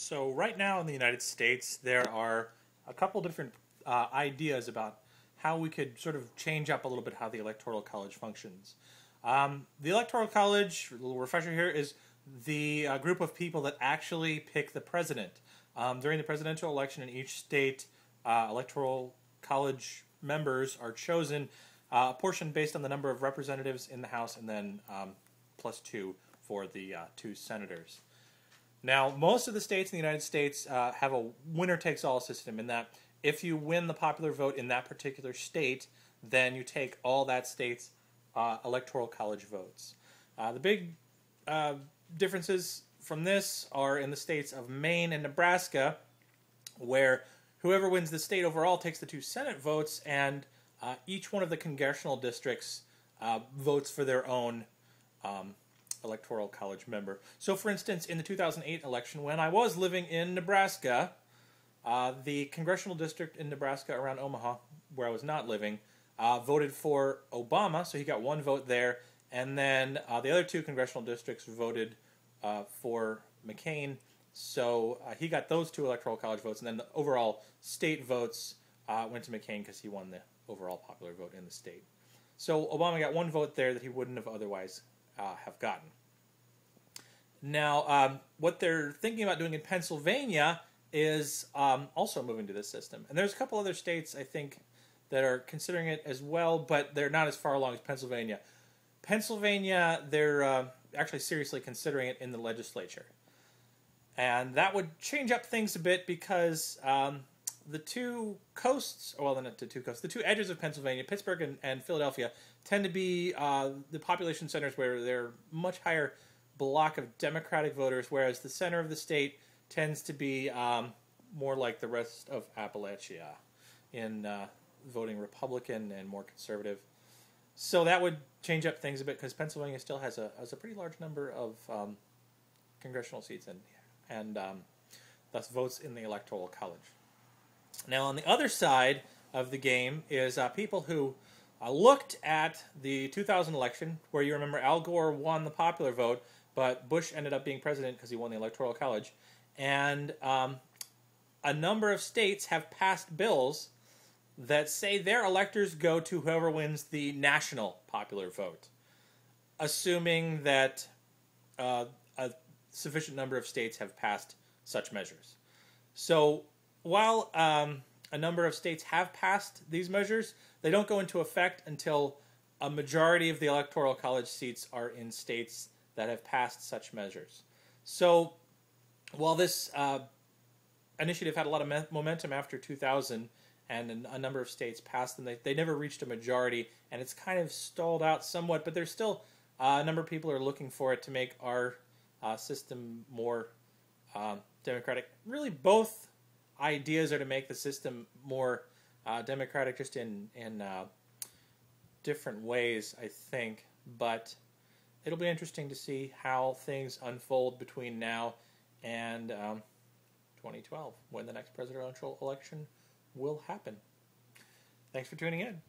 So right now in the United States, there are a couple different ideas about how we could sort of change up a little bit how the Electoral College functions. The Electoral College, a little refresher here, is the group of people that actually pick the president. During the presidential election in each state, Electoral College members are chosen, a portion based on the number of representatives in the House, and then plus two for the two senators. Now, most of the states in the United States have a winner-takes-all system in that if you win the popular vote in that particular state, then you take all that state's electoral college votes. The big differences from this are in the states of Maine and Nebraska, where whoever wins the state overall takes the two Senate votes, and each one of the congressional districts votes for their own Electoral College member. So, for instance, in the 2008 election, when I was living in Nebraska, the congressional district in Nebraska around Omaha, where I was not living, voted for Obama, so he got one vote there, and then the other two congressional districts voted for McCain, so he got those two Electoral College votes, and then the overall state votes went to McCain because he won the overall popular vote in the state. So Obama got one vote there that he wouldn't have otherwise have gotten. Now, what they're thinking about doing in Pennsylvania is also moving to this system. And there's a couple other states, I think, that are considering it as well, but they're not as far along as Pennsylvania. Pennsylvania, they're actually seriously considering it in the legislature. And that would change up things a bit because the two coasts, well, not the two coasts, the two edges of Pennsylvania, Pittsburgh and Philadelphia, tend to be the population centers where they're much higher block of Democratic voters, whereas the center of the state tends to be more like the rest of Appalachia in voting Republican and more conservative. So that would change up things a bit because Pennsylvania still has a pretty large number of congressional seats and thus votes in the Electoral College. Now, on the other side of the game is people who looked at the 2000 election, where you remember Al Gore won the popular vote, but Bush ended up being president because he won the Electoral College. And a number of states have passed bills that say their electors go to whoever wins the national popular vote, assuming that a sufficient number of states have passed such measures. So while a number of states have passed these measures, they don't go into effect until a majority of the Electoral College seats are in states that have passed such measures. So while this initiative had a lot of momentum after 2000 and a number of states passed them, they never reached a majority, and it's kind of stalled out somewhat, but there's still a number of people who are looking for it to make our system more democratic. Really, both ideas are to make the system more democratic, just in different ways, I think. But it'll be interesting to see how things unfold between now and 2012, when the next presidential election will happen. Thanks for tuning in.